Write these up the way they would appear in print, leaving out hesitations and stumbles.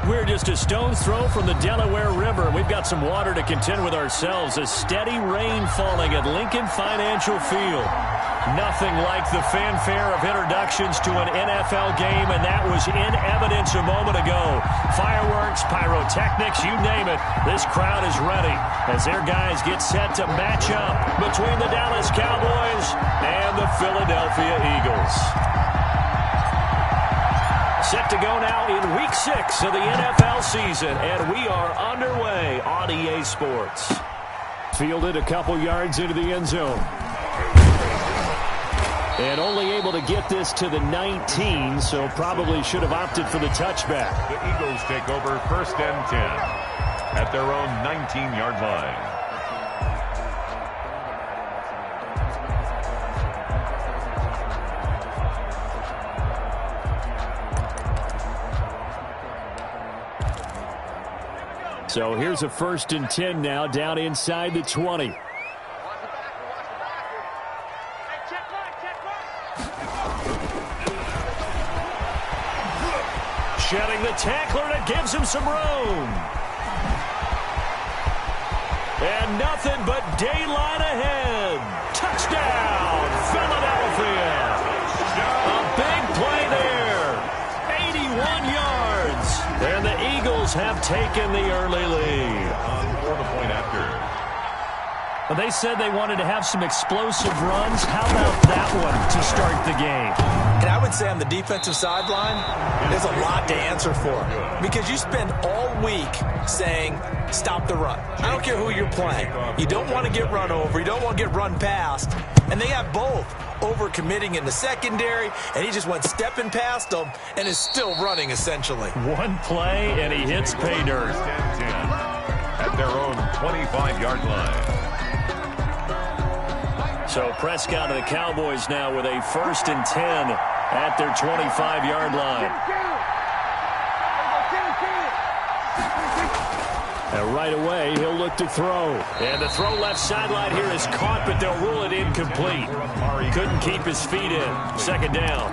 we're just a stone's throw from the Delaware River. We've got some water to contend with ourselves. A steady rain falling at Lincoln Financial Field. Nothing like the fanfare of introductions to an NFL game, and that was in evidence a moment ago. Fireworks, pyrotechnics, you name it. This crowd is ready as their guys get set to match up between the Dallas Cowboys and the Philadelphia Eagles. Set to go now in Week 6 of the NFL season, and we are underway on EA Sports. Fielded a couple yards into the end zone. And only able to get this to the 19, so probably should have opted for the touchback. The Eagles take over 1st and 10 at their own 19-yard line. So here's a 1st and 10 now down inside the 20. Shedding the tackler, and it gives him some room. And nothing but daylight ahead. Touchdown, Philadelphia. A big play there. 81 yards. And the Eagles have taken the early lead. For the point after. Well, they said they wanted to have some explosive runs. How about that one to start the game? And I would say on the defensive sideline, there's a lot to answer for. Because you spend all week saying, stop the run. I don't care who you're playing. You don't want to get run over. You don't want to get run past. And they have both. Over-committing in the secondary, and he just went stepping past them and is still running, essentially. One play, and he hits pay dirt. 1st and 10 at their own 25-yard line. So Prescott and the Cowboys now with a 1st and 10 at their 25-yard line. And right away, he'll look to throw. And the throw left sideline here is caught, but they'll rule it incomplete. Couldn't keep his feet in. 2nd down.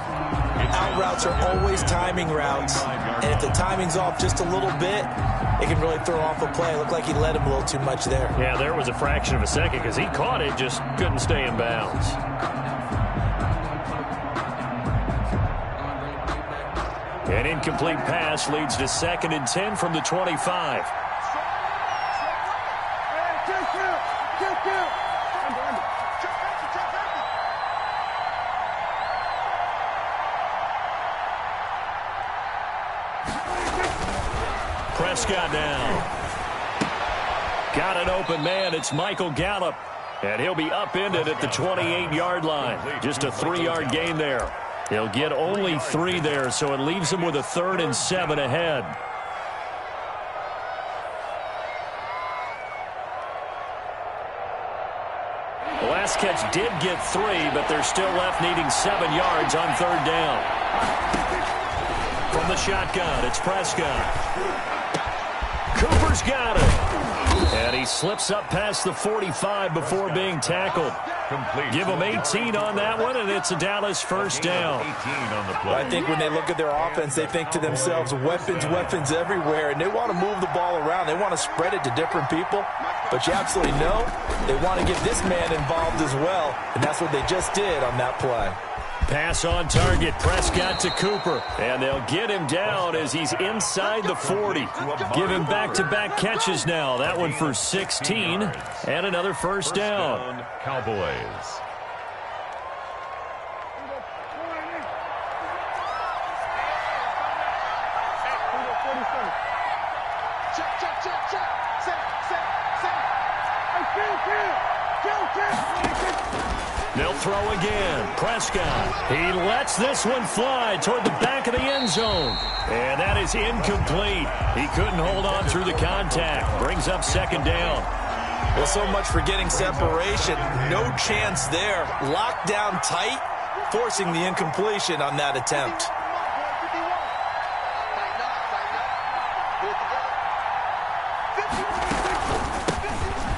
Out routes are always timing routes. And if the timing's off just a little bit, it can really throw off a play. It looked like he let him a little too much there. Yeah, there was a fraction of a second because he caught it, just couldn't stay in bounds. An incomplete pass leads to 2nd and 10 from the 25. Prescott down. Got an open man. It's Michael Gallup. And he'll be upended at the 28-yard line. Just a 3-yard gain there. He'll get only 3 there, so it leaves him with a 3rd and 7 ahead. The last catch did get 3, but they're still left needing 7 yards on 3rd down. From the shotgun, it's Prescott. Cooper's got it. And he slips up past the 45 before being tackled. Complete. Give him 18 on that one, and it's a Dallas 1st down. 18 on the play. I think when they look at their offense, they think to themselves, weapons, weapons everywhere, and they want to move the ball around. They want to spread it to different people, but you absolutely know they want to get this man involved as well, and that's what they just did on that play. Pass on target, Prescott to Cooper, and they'll get him down as he's inside the 40. Give him back-to-back catches now. That one for 16, and another 1st down. Cowboys. They'll throw again. Prescott. He lets this one fly toward the back of the end zone. And that is incomplete. He couldn't hold on through the contact. Brings up 2nd down. Well, so much for getting separation. No chance there. Locked down tight, forcing the incompletion on that attempt.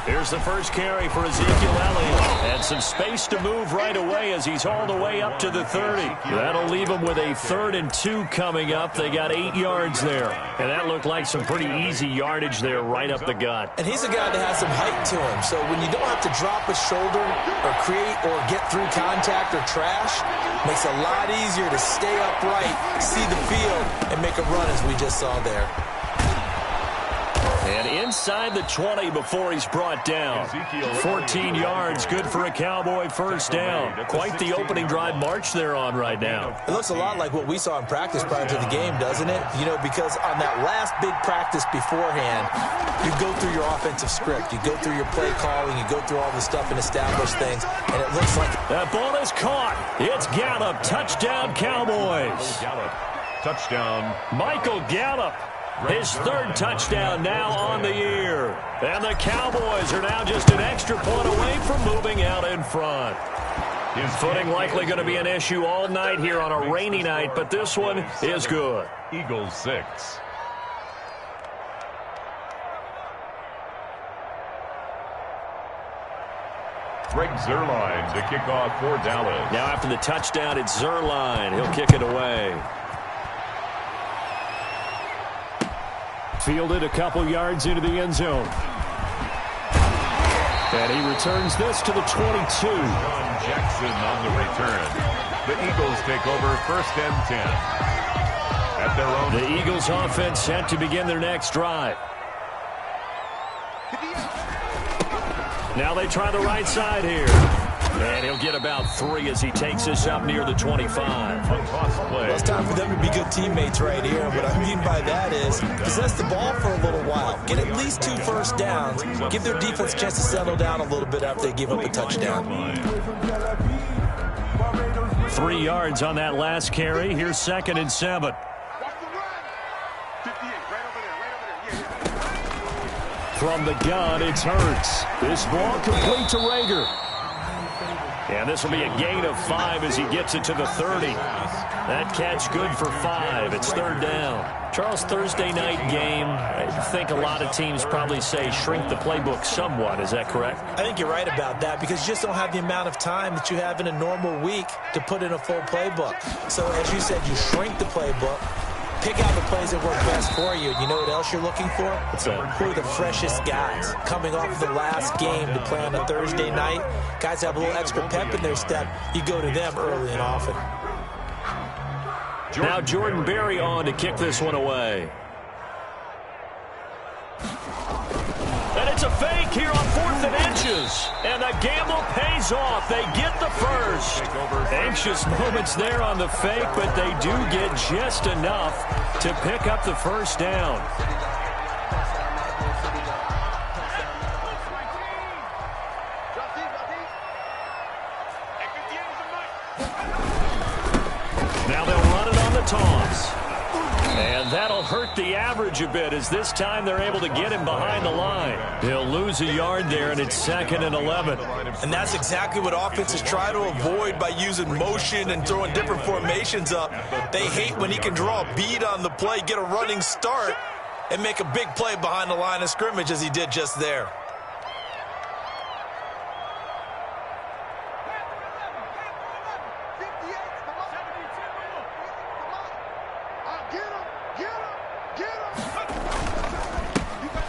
Here's the first carry for Ezekiel Elliott. And some space to move right away as he's all the way up to the 30. That'll leave him with a 3rd and 2 coming up. They got 8 yards there. And that looked like some pretty easy yardage there right up the gut. And he's a guy that has some height to him. So when you don't have to drop a shoulder or create or get through contact or trash, makes it a lot easier to stay upright, see the field, and make a run as we just saw there. And inside the 20 before he's brought down. 14 yards, good for a Cowboy first down. Quite the opening drive march they're on right now. It looks a lot like what we saw in practice prior to the game, doesn't it? You know, because on that last big practice beforehand, you go through your offensive script. You go through your play calling. You go through all the stuff and establish things. And it looks like that ball is caught. It's Gallup. Touchdown, Cowboys. Touchdown. Michael Gallup. His 3rd touchdown now on the year. And the Cowboys are now just an extra point away from moving out in front. Footing likely going to be an issue all night here on a rainy night, but this one is good. Eagles 6. Greg Zuerlein to kick off for Dallas. Now after the touchdown, it's Zuerlein. He'll kick it away. Fielded a couple yards into the end zone. And he returns this to the 22. John Jackson on the return. The Eagles take over 1st and 10. At their own. The Eagles offense set to begin their next drive. Now they try the right side here. And he'll get about 3 as he takes this up near the 25. Well, it's time for them to be good teammates right here. And what I mean by that is possess the ball for a little while. Get at least 2 first downs. Give their defense a chance to settle down a little bit after they give up a touchdown. 3 yards on that last carry. Here's 2nd and 7. From the gun, it's Hurts. This ball complete to Rager. And this will be a gain of 5 as he gets it to the 30. That catch good for 5. It's 3rd down. Charles, Thursday night game, I think a lot of teams probably say shrink the playbook somewhat. Is that correct? I think you're right about that because you just don't have the amount of time that you have in a normal week to put in a full playbook. So as you said, you shrink the playbook. Pick out the plays that work best for you. You know what else you're looking for? Who are the freshest guys coming off of the last game to play on a Thursday night? Guys have a little extra pep in their step. You go to them early and often. Now Jordan Berry on to kick this one away. And it's a fake here on 4th and inches. And the gamble pays off. They get the first. Anxious moments there on the fake, but they do get just enough to pick up the first down. Now they'll run it on the toss. And that'll hurt the average a bit as this time they're able to get him behind the line. He'll lose a yard there, and it's 2nd and 11. And that's exactly what offenses try to avoid by using motion and throwing different formations up. They hate when he can draw a bead on the play, get a running start, and make a big play behind the line of scrimmage as he did just there.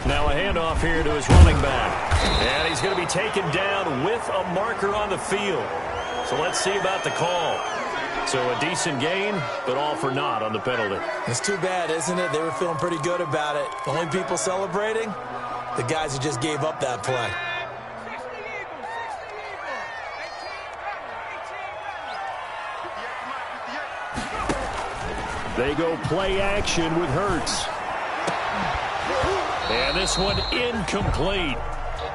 Now a handoff here to his running back. And he's going to be taken down with a marker on the field. So let's see about the call. So a decent gain, but all for naught on the penalty. It's too bad, isn't it? They were feeling pretty good about it. The only people celebrating? The guys who just gave up that play. They go play action with Hurts. And this one incomplete.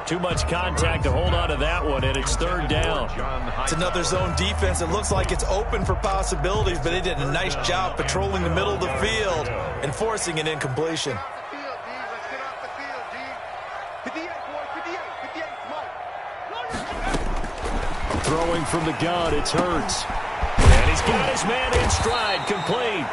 Too much contact to hold on to that one, and it's 3rd down. It's another zone defense. It looks like it's open for possibilities, but they did a nice job patrolling the middle of the field and forcing an incompletion. Throwing from the gun, it's Hurts. And he's got his man in stride, complete.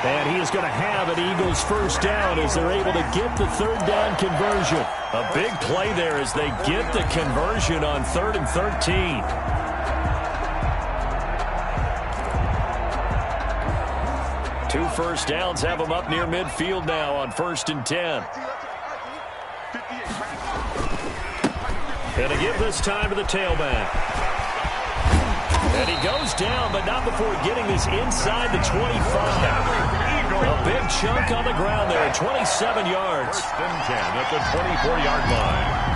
And he is going to have an Eagles first down as they're able to get the third down conversion. A big play there as they get the conversion on 3rd and 13. Two first downs have them up near midfield now on 1st and 10. Going to give this time to the tailback. And he goes down, but not before getting this inside the 25. A big chunk on the ground there, 27 yards. 1st and 10 at the 24-yard line.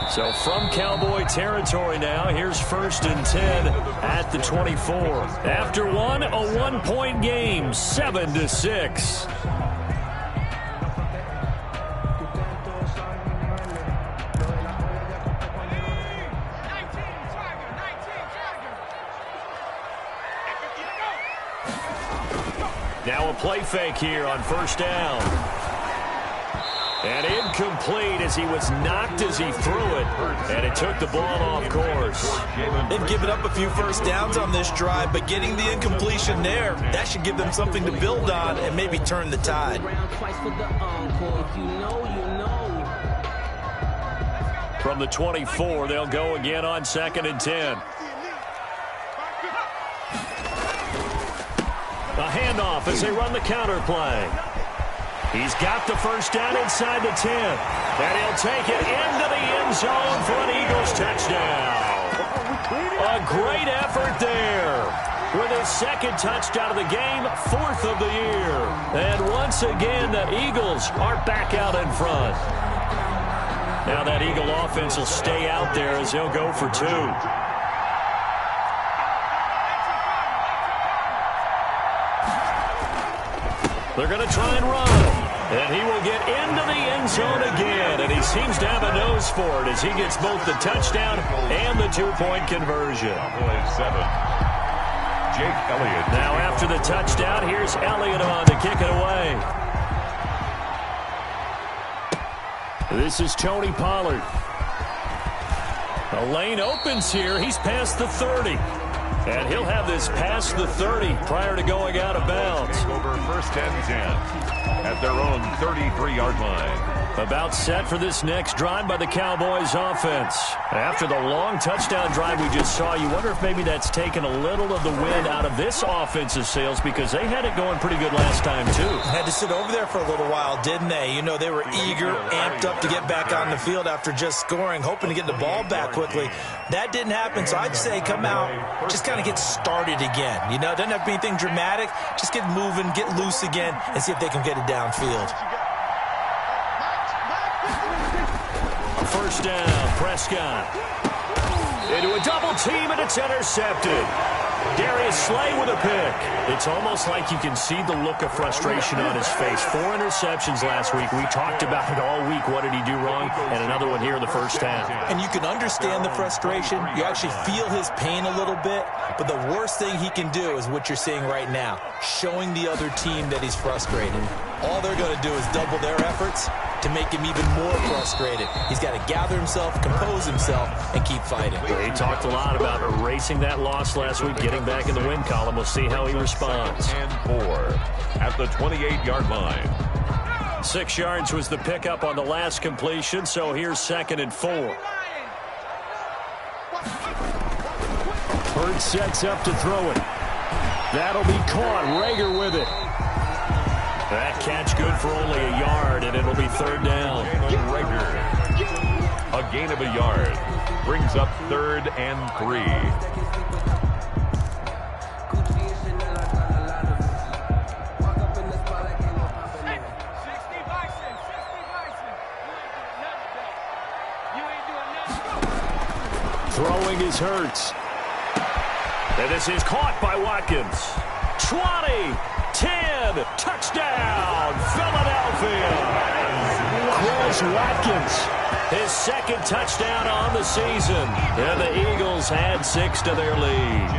So from Cowboy territory now, here's 1st and 10 at the 24. After one, a one-point game, 7-6. Now a play fake here on 1st down. And incomplete as he was knocked as he threw it. And it took the ball off course. They've given up a few first downs on this drive, but getting the incompletion there, that should give them something to build on and maybe turn the tide. From the 24, they'll go again on 2nd and 10. A handoff as they run the counter play. He's got the first down inside the 10. And he'll take it into the end zone for an Eagles touchdown. A great effort there. With his 2nd touchdown of the game, 4th of the year. And once again, the Eagles are back out in front. Now that Eagle offense will stay out there as they'll go for 2. They're going to try and run. And he will get into the end zone again. And he seems to have a nose for it as he gets both the touchdown and the 2-point conversion. Jake Elliott. Now after the touchdown, here's Elliott on to kick it away. This is Tony Pollard. A lane opens here. He's past the 30. And he'll have this past the 30 prior to going out of bounds. Over 1st and 10 at their own 33-yard line. About set for this next drive by the Cowboys offense. After the long touchdown drive we just saw, you wonder if maybe that's taken a little of the wind out of this offensive sails because they had it going pretty good last time too. Had to sit over there for a little while, didn't they? You know, they were eager, amped up to get back on the field after just scoring, hoping to get the ball back quickly. That didn't happen, so I'd say come out, just kind of get started again. You know, it doesn't have to be anything dramatic. Just get moving, get loose again, and see if they can get it downfield. First down, Prescott. Into a double team, and it's intercepted. Darius Slay with a pick. It's almost like you can see the look of frustration on his face. 4 interceptions last week. We talked about it all week. What did he do wrong? And another one here in the first half. And you can understand the frustration. You actually feel his pain a little bit. But the worst thing he can do is what you're seeing right now, showing the other team that he's frustrated. All they're going to do is double their efforts to make him even more frustrated. He's got to gather himself, compose himself, and keep fighting. He talked a lot about erasing that loss last week, getting back in the win column. We'll see how he responds. And 4 at the 28-yard line. 6 yards was the pickup on the last completion, so here's 2nd and 4. Hurts sets up to throw it. That'll be caught. Rager with it. That catch good for only a yard, and it'll be 3rd down. Rager. A gain of a yard. Brings up 3rd and 3. Throwing is Hurts. And this is caught by Watkins. 20, 10, touchdown, Philadelphia. Chris Watkins His second touchdown on the season. And the Eagles add 6 to their lead.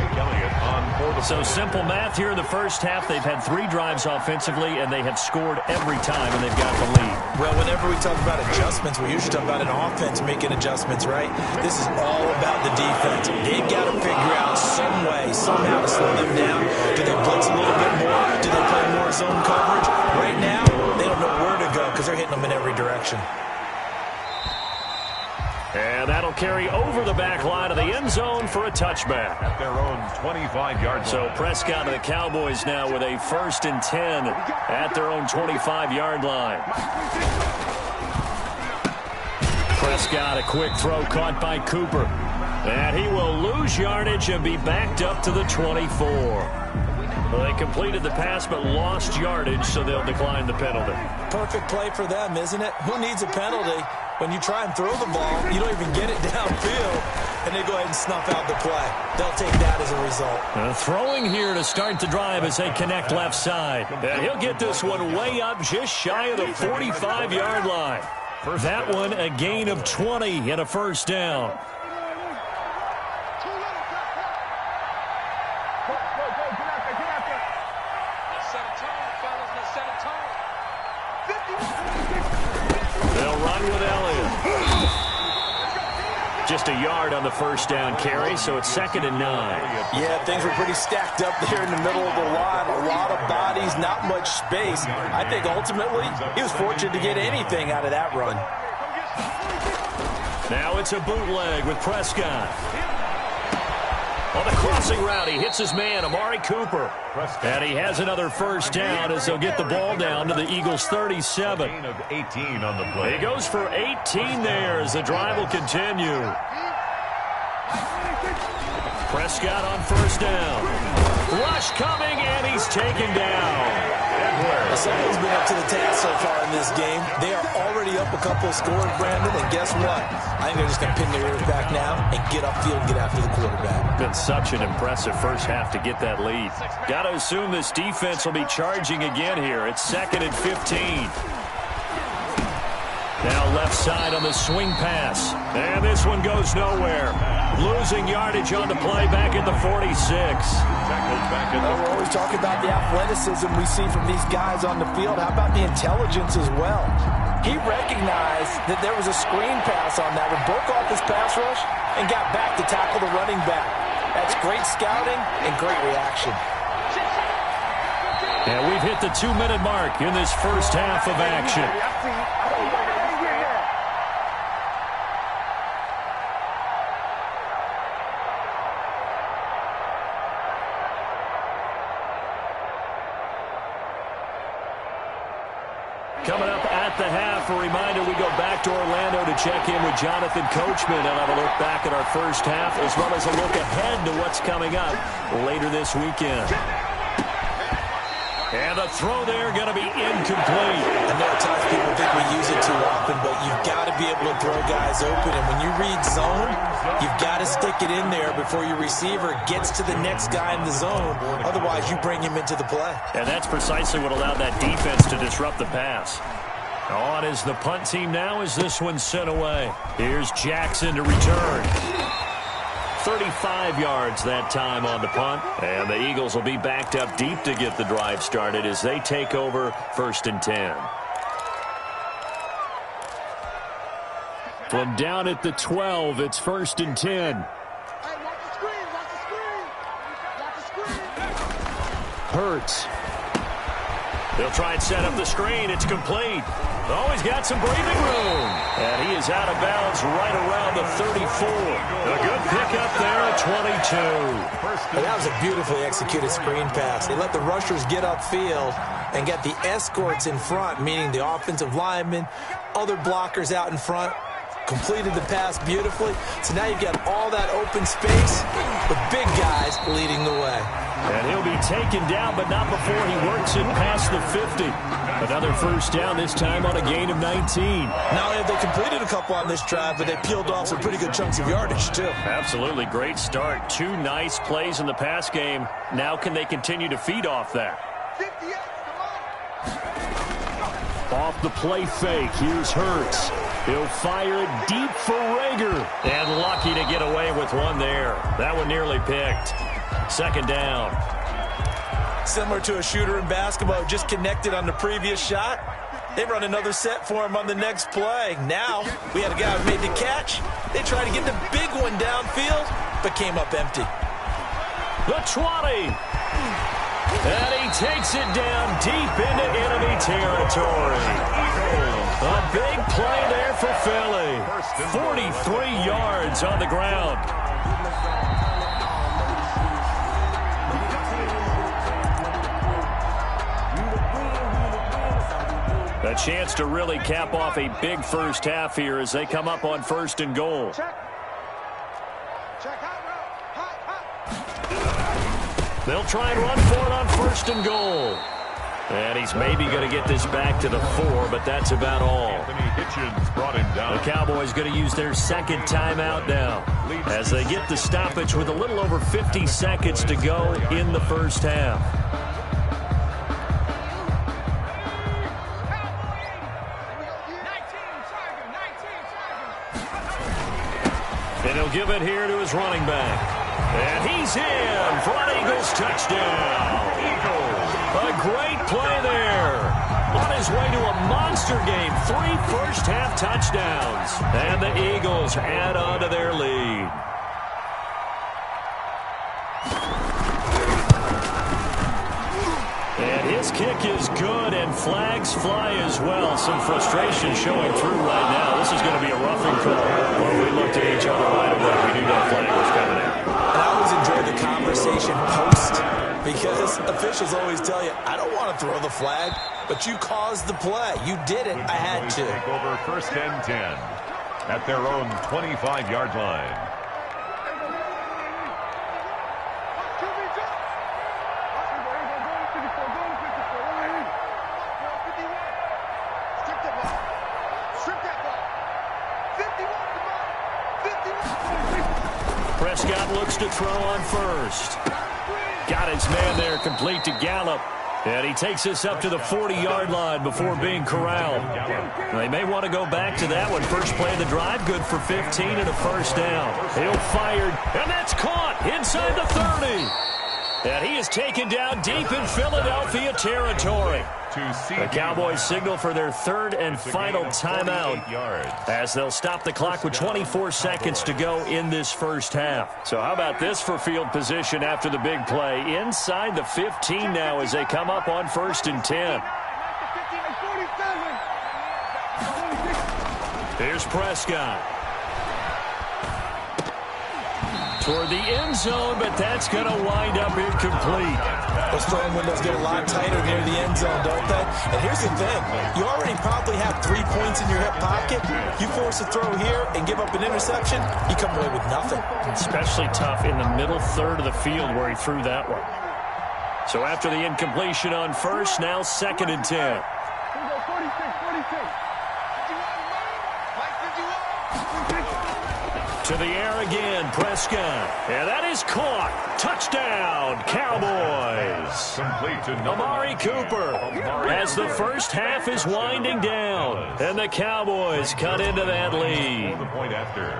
So simple math here in the first half. They've had 3 drives offensively, and they have scored every time, and they've got the lead. Well, whenever we talk about adjustments, we usually talk about an offense making adjustments, right? This is all about the defense. They've got to figure out some way, somehow to slow them down. Do they blitz a little bit more? Do they play more zone coverage? Right now, they don't know where to go because they're hitting them in every direction. And that'll carry over the back line of the end zone for a touchback. At their own 25-yard line. So Prescott and the Cowboys now with a 1st and 10 at their own 25-yard line. Prescott, a quick throw caught by Cooper. And he will lose yardage and be backed up to the 24. Well, they completed the pass but lost yardage, so they'll decline the penalty. Perfect play for them, isn't it? Who needs a penalty? When you try and throw the ball, you don't even get it downfield, and they go ahead and snuff out the play. They'll take that as a result. Throwing here to start the drive as they connect left side. And he'll get this one way up just shy of the 45-yard line. That one a gain of 20 and a first down. Just a yard on the first down carry, so it's 2nd and 9. Yeah, things were pretty stacked up there in the middle of the line. A lot of bodies, not much space. I think ultimately he was fortunate to get anything out of that run. Now it's a bootleg with Prescott. On the crossing route, he hits his man, Amari Cooper. And he has another first down as they'll get the ball down to the Eagles' 37. Gain of 18 on the play. He goes for 18 there as the drive will continue. Prescott on first down. Rush coming, and he's taken down. Someone's been up to the task so far in this game. They are already up a couple of scores, Brandon, and guess what? I think they're just going to pin their ears back now and get upfield and get after the quarterback. Been such an impressive first half to get that lead. Got to assume this defense will be charging again here. It's 2nd and 15. Now left side on the swing pass. And this one goes nowhere. Losing yardage on the play back at the 46. We're always talking about the athleticism we see from these guys on the field. How about the intelligence as well? He recognized that there was a screen pass on that and broke off his pass rush and got back to tackle the running back. That's great scouting and great reaction. And we've hit the 2-minute mark in this first half of action. Coming up at the half, a reminder we go back to Orlando to check in with Jonathan Coachman and have a look back at our first half as well as a look ahead to what's coming up later this weekend. And the throw there going to be incomplete. I know at times people think we use it too often, but you've got to be able to throw guys open. And when you read zone, you've got to stick it in there before your receiver gets to the next guy in the zone. Otherwise, you bring him into the play. And that's precisely what allowed that defense to disrupt the pass. On is the punt team now as this one's sent away. Here's Jackson to return. 35 yards that time on the punt. And the Eagles will be backed up deep to get the drive started as they take over 1st and 10. From down at the 12, it's 1st and 10. Hurts. They'll try and set up the screen. It's complete. Oh, he's got some breathing room. And he is out of bounds right around the 34. A good pickup there at 22. That was a beautifully executed screen pass. They let the rushers get upfield and get the escorts in front, meaning the offensive linemen, other blockers out in front. Completed the pass beautifully. So now you've got all that open space with big guys leading the way. And he'll be taken down, but not before he works it past the 50. Another first down, this time on a gain of 19. Not only have they completed a couple on this drive, but they peeled off some pretty good chunks of yardage, too. Absolutely. Great start. 2 nice plays in the pass game. Now can they continue to feed off that? Off the play fake. Here's Hurts. He'll fire it deep for Rager. And lucky to get away with one there. That one nearly picked. Second down. Similar to a shooter in basketball, just connected on the previous shot. They run another set for him on the next play. Now, we had a guy who made the catch. They tried to get the big one downfield, but came up empty. The 20. And he takes it down deep into enemy territory. A big play there for Philly. 43 yards on the ground. A chance to really cap off a big first half here as they come up on 1st and goal. They'll try and run for it on 1st and goal. And he's maybe going to get this back to the 4, but that's about all. Anthony Hitchens brought him down. The Cowboys going to use their second timeout now as they get the stoppage with a little over 50 seconds to go in the first half. And he'll give it here to his running back. And he's in for an Eagles touchdown. A great play there. On his way to a monster game. 3 first-half touchdowns. And the Eagles add on to their lead. And his kick is good, and flags fly as well. Some frustration showing through right now. This is going to be a roughing call. Well, we looked at each other right away. We knew that flag was coming out. And I always enjoy the conversation post, because officials always tell you, I don't want to throw the flag, but you caused the play. You did it. I had to. Take over 1st and 10 at their own 25-yard line. Prescott looks to throw on 1st. Got his man there, complete to Gallup. And he takes this up to the 40-yard line before being corralled. They may want to go back to that one. First play of the drive, good for 15 and a first down. He'll fire, and that's caught inside the 30. And he is taken down deep in Philadelphia territory. The Cowboys signal for their 3rd and final timeout as they'll stop the clock with 24 seconds to go in this first half. So how about this for field position after the big play? Inside the 15 now as they come up on 1st and 10. Here's Prescott. Toward the end zone, but that's going to wind up incomplete. Those throwing windows get a lot tighter near the end zone, don't they? And here's the thing. You already probably have 3 points in your hip pocket. You force a throw here and give up an interception, you come away with nothing. Especially tough in the middle third of the field where he threw that one. So after the incompletion on 1st, now 2nd and 10. To the air again, Prescott. And that is caught. Touchdown, Cowboys. Complete to Amari Cooper as the first half is winding down. And the Cowboys cut into that lead. The point after.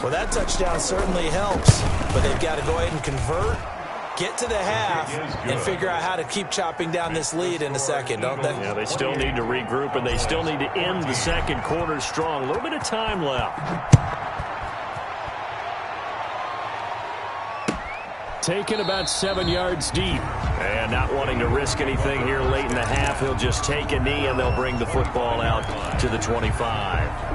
Well, that touchdown certainly helps, but they've got to go ahead and convert, get to the half, and figure out how to keep chopping down this lead in the second, don't they? Yeah, they still need to regroup, and they still need to end the second quarter strong. A little bit of time left. Taken about 7 yards deep. And not wanting to risk anything here late in the half, he'll just take a knee, and they'll bring the football out to the 25.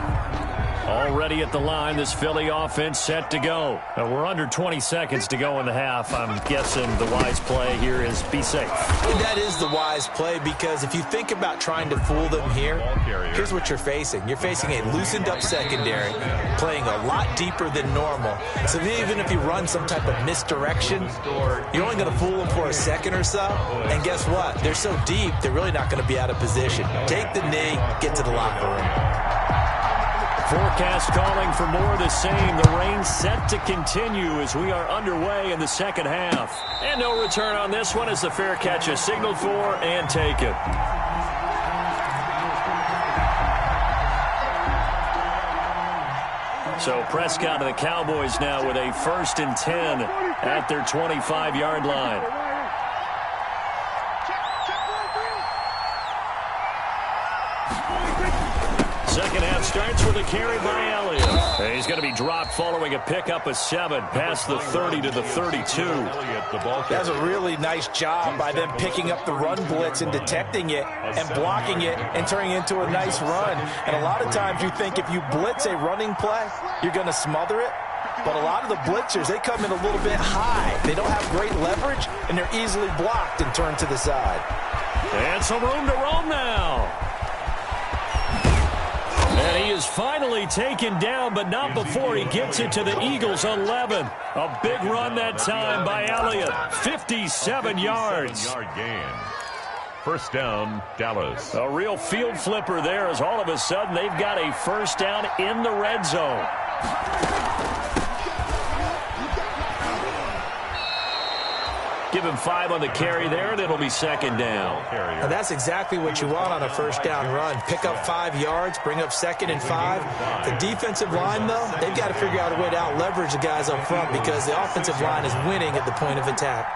Already at the line, this Philly offense set to go. We're under 20 seconds to go in the half. I'm guessing the wise play here is be safe. That is the wise play, because if you think about trying to fool them here, here's what you're facing. You're facing a loosened-up secondary, playing a lot deeper than normal. So even if you run some type of misdirection, you're only going to fool them for a second or so. And guess what? They're so deep, they're really not going to be out of position. Take the knee, get to the locker room. Forecast calling for more of the same. The rain set to continue as we are underway in the second half. And no return on this one as the fair catch is signaled for and taken. So Prescott and the Cowboys now with a 1st and 10 at their 25-yard line. Second half starts with a carry by Elliott. And he's going to be dropped following a pickup of 7 past the 30 to the 32. That's a really nice job by them picking up the run blitz and detecting it and blocking it and turning it into a nice run. And a lot of times you think if you blitz a running play, you're going to smother it. But a lot of the blitzers, they come in a little bit high. They don't have great leverage, and they're easily blocked and turned to the side. And some room to roam now. And he is finally taken down, but not before he gets it to the Eagles' 11. A big run that time by Elliott. 57 yards. Gain. First down, Dallas. A real field flipper there as all of a sudden they've got a first down in the red zone. Give him 5 on the carry there, and it'll be second down. And that's exactly what you want on a first down run. Pick up 5 yards, bring up 2nd and 5. The defensive line, though, they've got to figure out a way to out-leverage the guys up front because the offensive line is winning at the point of attack.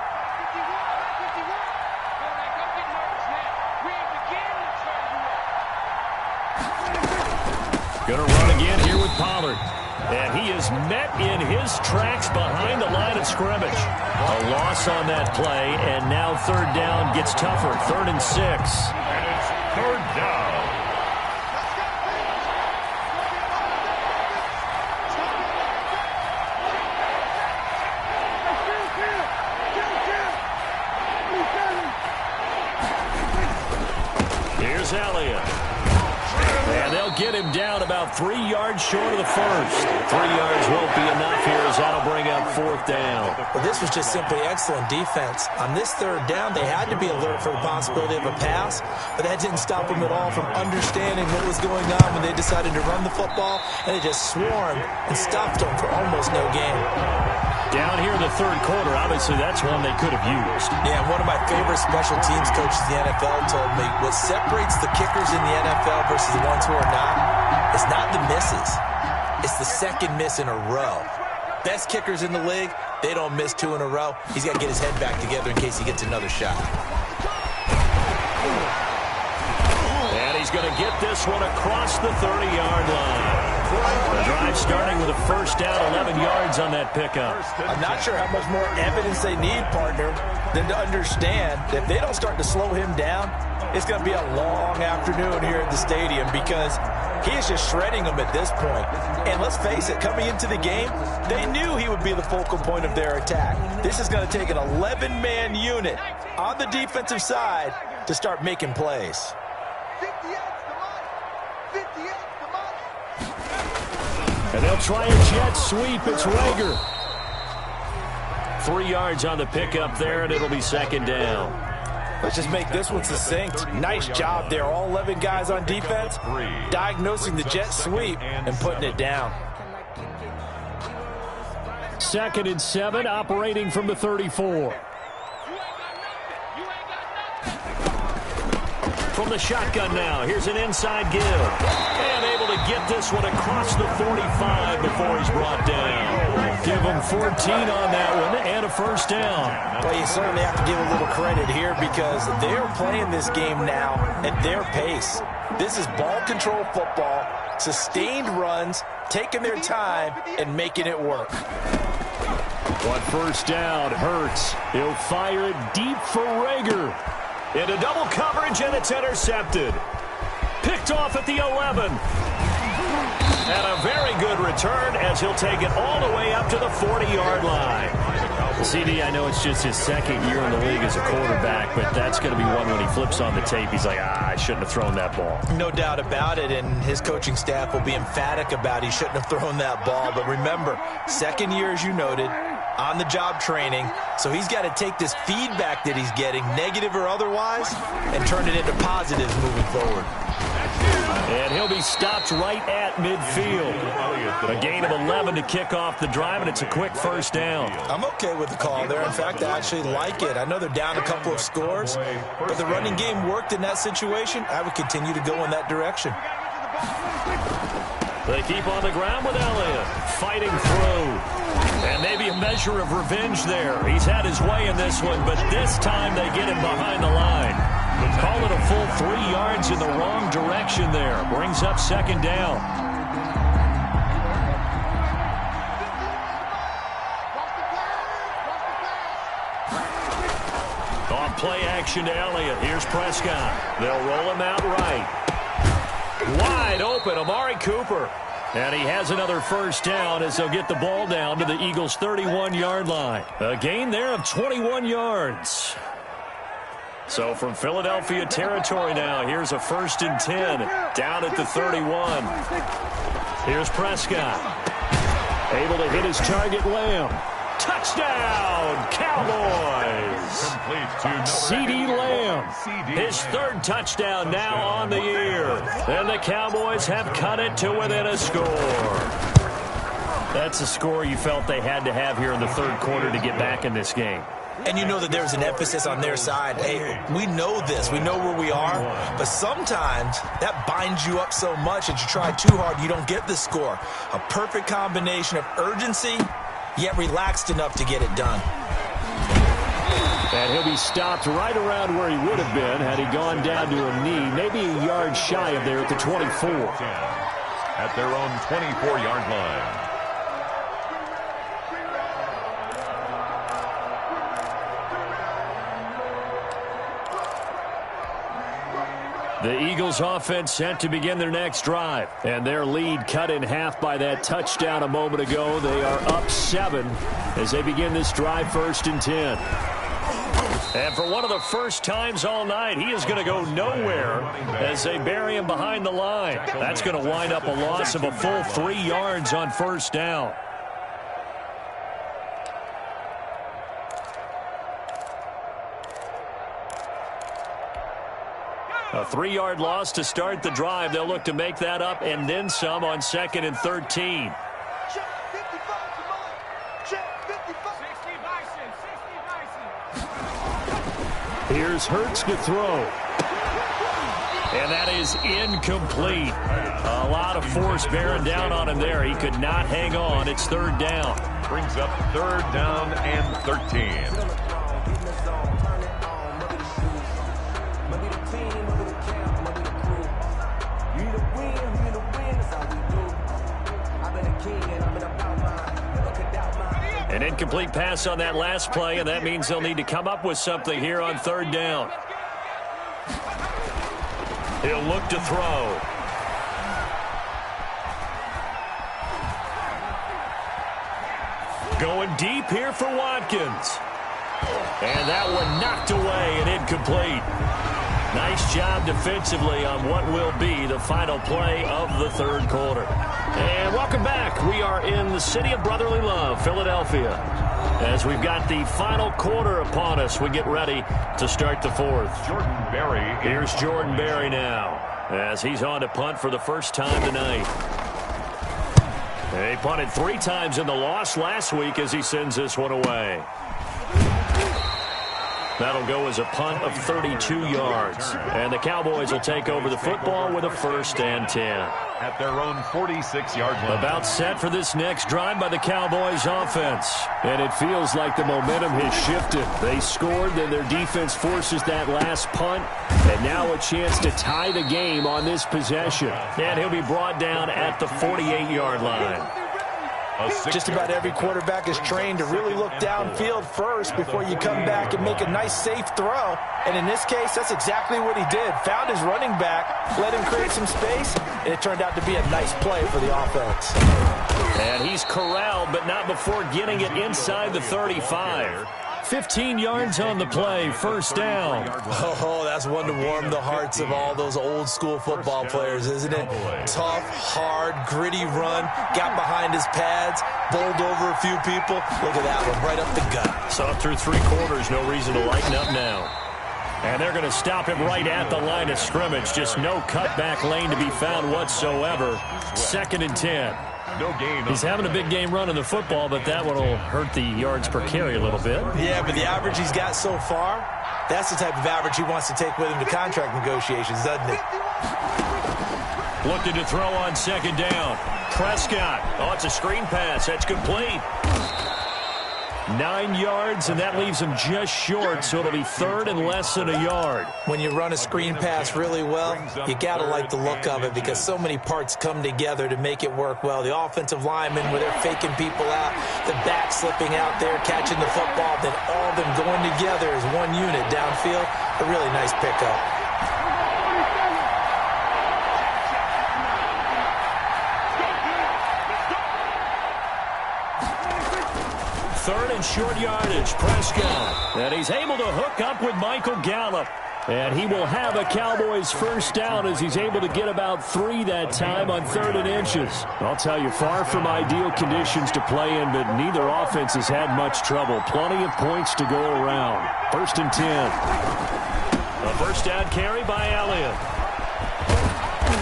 Going to run again here with Pollard. And he is met in his tracks behind the line of scrimmage. A loss on that play, and now third down gets tougher. 3rd and 6. And it's third down. Here's Elliott. And they'll get him down about 3 yards short of the first. 3 yards won't be enough here as that'll bring up 4th down. Well, this was just simply excellent defense. On this third down, they had to be alert for the possibility of a pass, but that didn't stop them at all from understanding what was going on when they decided to run the football, and they just swarmed and stopped them for almost no gain. Down here in the third quarter, obviously that's one they could have used. Yeah, one of my favorite special teams coaches in the NFL told me what separates the kickers in the NFL versus the ones who are not is not the misses. It's the second miss in a row. Best kickers in the league, they don't miss 2 in a row. He's got to get his head back together in case he gets another shot. And he's going to get this one across the 30-yard line. The drive starting with a first down, 11 yards on that pickup. I'm not sure how much more evidence they need, partner, than to understand that if they don't start to slow him down, it's going to be a long afternoon here at the stadium because he is just shredding them at this point. And let's face it, coming into the game, they knew he would be the focal point of their attack. This is going to take an 11-man unit on the defensive side to start making plays. And they'll try a jet sweep. It's Rager. 3 yards on the pickup there, and it'll be second down. Let's just make this one succinct. Nice job there. All 11 guys on defense diagnosing the jet sweep and putting it down. 2nd and 7, operating from the 34. From the shotgun now, here's an inside give. And able to get this one across the 45 before he's brought down. Give him 14 on that one and a first down. Well, you certainly have to give a little credit here because they're playing this game now at their pace. This is ball control football, sustained runs, taking their time and making it work. On first down, Hurts. He'll fire it deep for Rager. Into double coverage, and it's intercepted. Picked off at the 11. And a very good return as he'll take it all the way up to the 40-yard line. CD, I know it's just his second year in the league as a quarterback, but that's going to be one when he flips on the tape. He's like, I shouldn't have thrown that ball. No doubt about it, and his coaching staff will be emphatic about he shouldn't have thrown that ball. But remember, second year, as you noted, on-the-job training, so he's got to take this feedback that he's getting, negative or otherwise, and turn it into positives moving forward. And he'll be stopped right at midfield. A gain of 11 to kick off the drive, and it's a quick first down. I'm okay with the call there. In fact, I actually like it. I know they're down a couple of scores, but the running game worked in that situation. I would continue to go in that direction. They keep on the ground with Elliott, fighting through. And maybe a measure of revenge there. He's had his way in this one, but this time they get him behind the line. Call it a full 3 yards in the wrong direction there. Brings up second down. Off play action to Elliott. Here's Prescott. They'll roll him out right. Wide open, Amari Cooper. And he has another first down as they'll get the ball down to the Eagles' 31-yard line. A gain there of 21 yards. So from Philadelphia territory now, here's a 1st and 10 down at the 31. Here's Prescott. Able to hit his target, Lamb. Touchdown, Cowboys! CeeDee Lamb, his 3rd touchdown now on the year. And the Cowboys have cut it to within a score. That's a score you felt they had to have here in the 3rd quarter to get back in this game. And you know that there's an emphasis on their side. Hey, we know this. We know where we are. But sometimes that binds you up so much that you try too hard, you don't get the score. A perfect combination of urgency, yet relaxed enough to get it done. And he'll be stopped right around where he would have been had he gone down to a knee, maybe a yard shy of there at the 24. At their own 24-yard line. The Eagles offense set to begin their next drive. And their lead cut in half by that touchdown a moment ago. They are up 7 as they begin this drive 1st and 10. And for one of the first times all night, he is going to go nowhere as they bury him behind the line. That's going to wind up a loss of a full 3 yards on 1st down. A 3-yard loss to start the drive. They'll look to make that up and then some on 2nd and 13. Here's Hurts to throw. And that is incomplete. A lot of force bearing down on him there. He could not hang on. It's 3rd down. Brings up 3rd down and 13. An incomplete pass on that last play, and that means they'll need to come up with something here on 3rd down. He'll look to throw. Going deep here for Watkins. And that one knocked away and incomplete. Nice job defensively on what will be the final play of the 3rd quarter. And welcome back. We are in the city of brotherly love, Philadelphia. As we've got the final quarter upon us, we get ready to start the 4th. Jordan Berry. Here's Jordan Berry now as he's on to punt for the first time tonight. He punted 3 times in the loss last week as he sends this one away. That'll go as a punt of 32 yards. And the Cowboys will take over the football with a 1st and 10. At their own 46-yard line. About set for this next drive by the Cowboys offense. And it feels like the momentum has shifted. They scored, then their defense forces that last punt. And now a chance to tie the game on this possession. And he'll be brought down at the 48-yard line. Just about every quarterback is trained to really look downfield first before you come back and make a nice, safe throw. And in this case, that's exactly what he did. Found his running back, let him create some space, and it turned out to be a nice play for the offense. And he's corralled, but not before getting it inside the 35. 15 yards on the play, 1st down. Oh, that's one to warm the hearts of all those old-school football players, isn't it? Tough, hard, gritty run, got behind his pads, bowled over a few people. Look at that one, right up the gut. Saw through 3 quarters, no reason to lighten up now. And they're going to stop him right at the line of scrimmage. Just no cutback lane to be found whatsoever. 2nd and 10. No gain. He's having a big game running the football, but that one will hurt the yards per carry a little bit. Yeah, but the average he's got so far, that's the type of average he wants to take with him to contract negotiations, doesn't he? Looking to throw on second down. Prescott. Oh, it's a screen pass. That's complete. 9 yards, and that leaves him just short, so it'll be third and less than a yard. When you run a screen pass really well, you got to like the look of it because so many parts come together to make it work well. The offensive linemen, where they're faking people out, the back slipping out there, catching the football, then all of them going together as one unit downfield. A really nice pickup. Third and short yardage, Prescott. And he's able to hook up with Michael Gallup. And he will have a Cowboys first down as he's able to get about 3 that time on 3rd and inches. I'll tell you, far from ideal conditions to play in, but neither offense has had much trouble. Plenty of points to go around. 1st and 10. A first down carry by Elliott.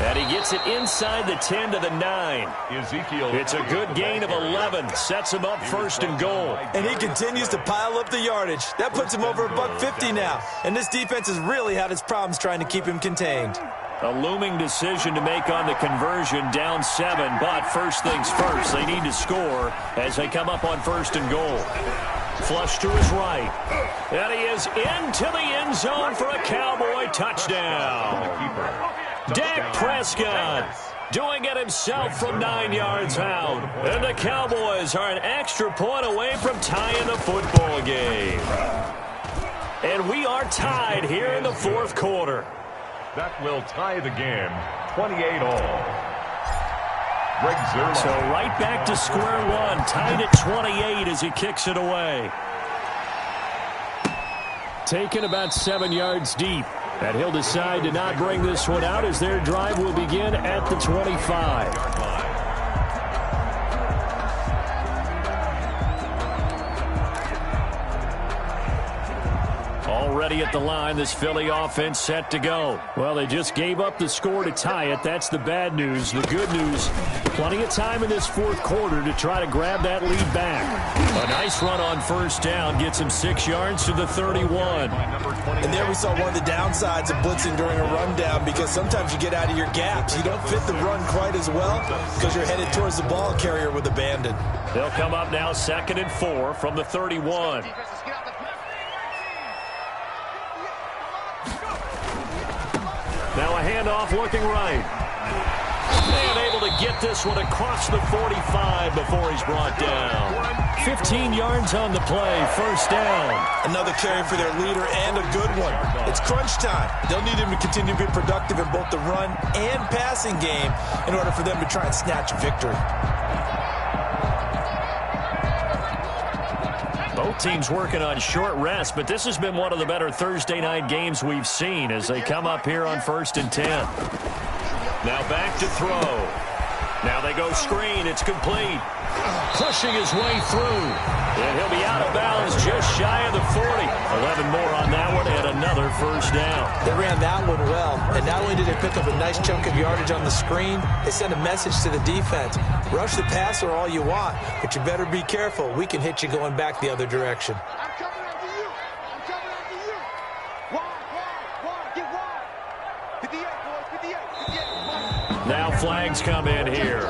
And he gets it inside the 10 to the 9. It's a good gain of 11. Sets him up 1st and goal. And he continues to pile up the yardage. That puts him over $150 now. And this defense has really had its problems trying to keep him contained. A looming decision to make on the conversion, down 7. But first things first, they need to score as they come up on 1st and goal. Flush to his right. And he is into the end zone for a Cowboy touchdown. Dak Prescott doing it himself from 9 yards out. And the Cowboys are an extra point away from tying the football game. And we are tied here in the 4th quarter. That will tie the game, 28-all. Greg Zuerlein. So right back to square one, tied at 28 as he kicks it away. Taken about 7 yards deep. And he'll decide to not bring this one out as their drive will begin at the 25. Already at the line, this Philly offense set to go. Well, they just gave up the score to tie it. That's the bad news. The good news, plenty of time in this 4th quarter to try to grab that lead back. A nice run on first down gets him 6 yards to the 31. And there we saw one of the downsides of blitzing during a rundown because sometimes you get out of your gaps. You don't fit the run quite as well because you're headed towards the ball carrier with abandon. They'll come up now 2nd and 4 from the 31. Now a handoff looking right. And able to get this one across the 45 before he's brought down. 15 yards on the play, first down. Another carry for their leader and a good one. It's crunch time. They'll need him to continue to be productive in both the run and passing game in order for them to try and snatch a victory. Both teams working on short rest, but this has been one of the better Thursday night games we've seen as they come up here on 1st and 10. Now back to throw. Now they go screen. It's complete. Pushing his way through. And he'll be out of bounds just shy of the 40. 11 more on that one and another first down. They ran that one well. And not only did they pick up a nice chunk of yardage on the screen, they sent a message to the defense. Rush the passer all you want, but you better be careful. We can hit you going back the other direction. I'm coming after you. I'm coming after you. Wide. Get wide. 58, boys. 58. Now flags come in here.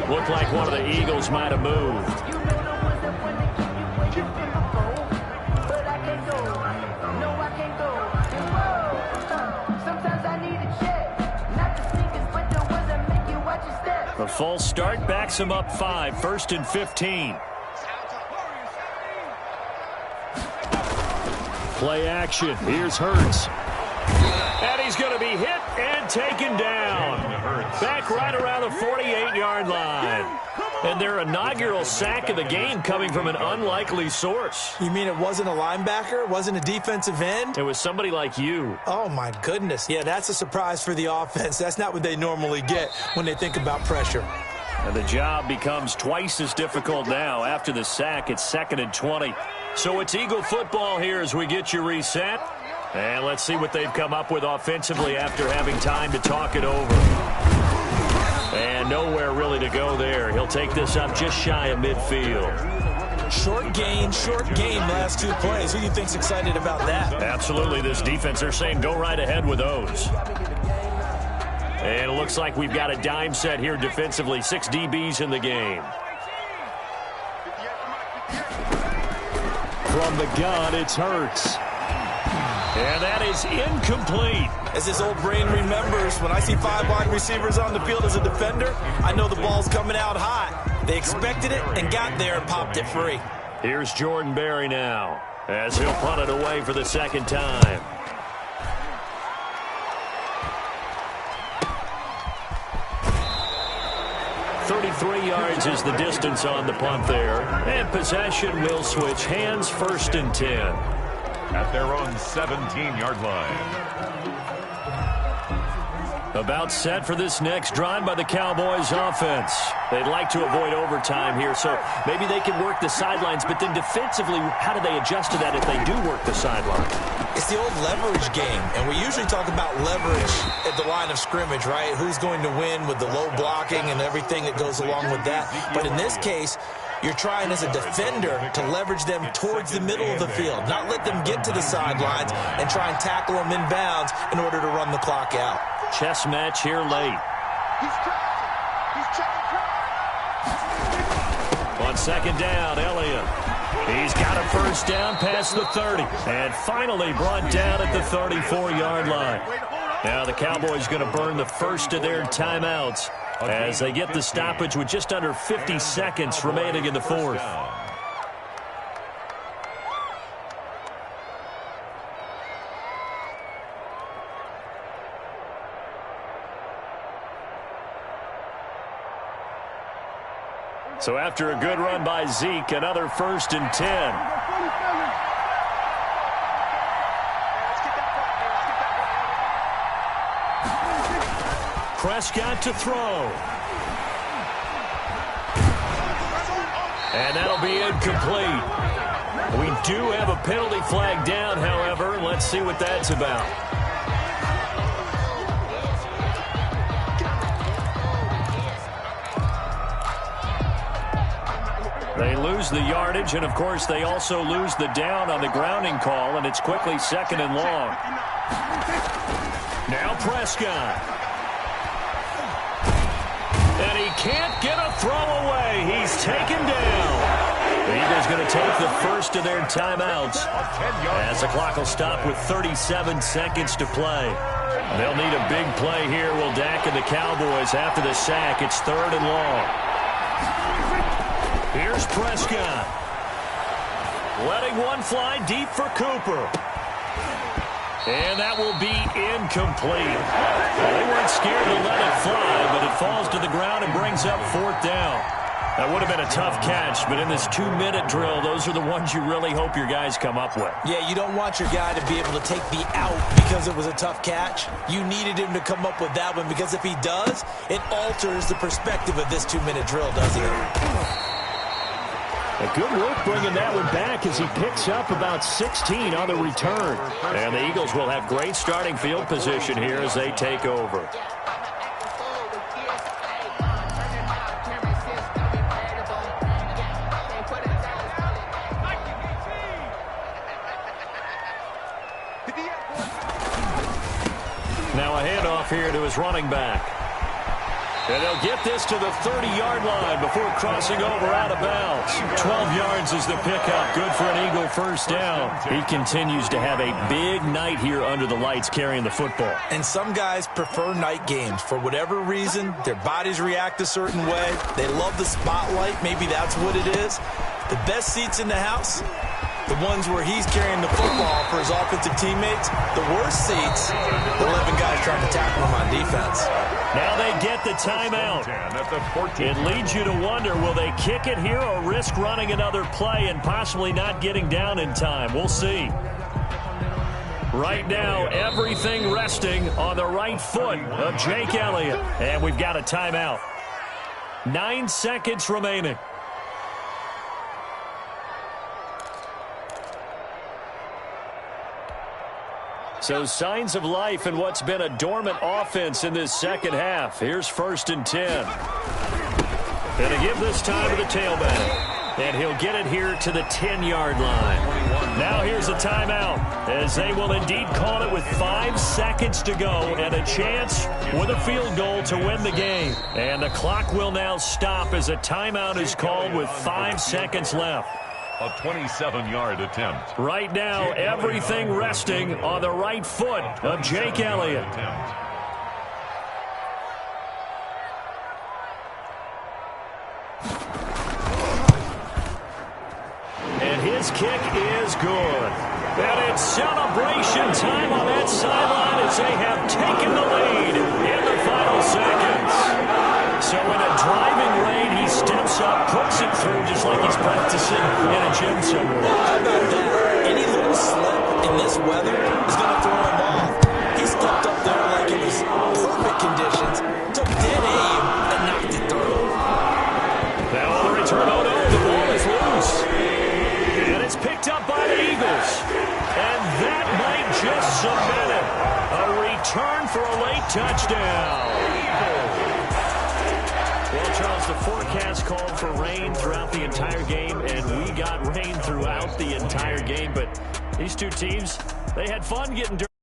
Looked like one of the Eagles might have moved. The false start backs him up 5, 1st and 15. Play action. Here's Hurts. And he's going to be hit and taken down. Back right around the 48-yard line. And their inaugural sack of the game coming from an unlikely source. You mean it wasn't a linebacker? It wasn't a defensive end? It was somebody like you. Oh, my goodness. Yeah, that's a surprise for the offense. That's not what they normally get when they think about pressure. And the job becomes twice as difficult now. After the sack, it's 2nd and 20. So it's Eagle football here as we get you reset. And let's see what they've come up with offensively after having time to talk it over. And nowhere really to go there. He'll take this up just shy of midfield. Short game last 2 plays. Who do you think's excited about that? Absolutely. This defense, they're saying go right ahead with those. And it looks like we've got a dime set here defensively. 6 DBs in the game. From the gun, it's Hurts. And that is incomplete. As his old brain remembers, when I see 5 wide receivers on the field as a defender, I know the ball's coming out hot. They expected it and got there and popped it free. Here's Jordan Berry now, as he'll punt it away for the second time. .33 yards is the distance on the punt there. And possession will switch hands, 1st and 10. At their own 17-yard line. About set for this next drive by the Cowboys offense. They'd like to avoid overtime here, so maybe they can work the sidelines, but then defensively, how do they adjust to that if they do work the sideline? It's the old leverage game, and we usually talk about leverage at the line of scrimmage, right? Who's going to win with the low blocking and everything that goes along with that. But in this case, you're trying as a defender to leverage them towards the middle of the field, not let them get to the sidelines and try and tackle them inbounds in order to run the clock out. Chess match here late. On second down, Elliott. He's got a first down past the 30. And finally brought down at the 34-yard line. Now the Cowboys going to burn the first of their timeouts as they get the stoppage with just under 50 seconds remaining in the fourth. So after a good run by Zeke, another 1st and 10. Prescott to throw. And that'll be incomplete. We do have a penalty flag down, however. Let's see what that's about. They lose the yardage, and, of course, they also lose the down on the grounding call, and it's quickly 2nd and long. Now Prescott. And he can't get a throw away. He's taken down. The Eagles going to take the first of their timeouts as the clock will stop with 37 seconds to play. They'll need a big play here, will Dak and the Cowboys after the sack. It's 3rd and long. Here's Prescott. Letting one fly deep for Cooper. And that will be incomplete. They weren't scared to let it fly, but it falls to the ground and brings up 4th down. That would have been a tough catch, but in this 2-minute drill, those are the ones you really hope your guys come up with. Yeah, you don't want your guy to be able to take the out because it was a tough catch. You needed him to come up with that one, because if he does, it alters the perspective of this 2-minute drill, doesn't it? A good work bringing that one back as he picks up about 16 on the return. And the Eagles will have great starting field position here as they take over. Now a handoff here to his running back. And they'll get this to the 30-yard line before crossing over out of bounds. 12 yards is the pickup. Good for an Eagle first down. He continues to have a big night here under the lights carrying the football. And some guys prefer night games. For whatever reason, their bodies react a certain way. They love the spotlight. Maybe that's what it is. The best seats in the house, the ones where he's carrying the football for his offensive teammates. The worst seats, the 11 guys trying to tackle him on defense. Now they get the timeout. It leads you to wonder, will they kick it here or risk running another play and possibly not getting down in time? We'll see. Right now, everything resting on the right foot of Jake Elliott. And we've got a timeout. 9 seconds remaining. So signs of life in what's been a dormant offense in this second half. Here's 1st and 10. Going to give this time to the tailback. And he'll get it here to the 10-yard line. Now here's a timeout, as they will indeed call it with 5 seconds to go and a chance with a field goal to win the game. And the clock will now stop as a timeout is called with 5 seconds left. A 27-yard attempt. Right now, everything resting on the right foot of Jake Elliott. And his kick is good. And it's celebration time on that sideline as they have taken the lead in the final seconds. So in a driving rain, he steps up, puts it through just like he's practicing in a gym somewhere. How about that? Any little slip in this weather is going to throw him off. He stepped up there like it was perfect conditions, took dead aim, and knocked it through. Now on the return, oh no, the ball is loose. And it's picked up by the Eagles. And that might just cement it. A return for a late touchdown. Well, Charles, the forecast called for rain throughout the entire game, and we got rain throughout the entire game. But these two teams, they had fun getting dirty.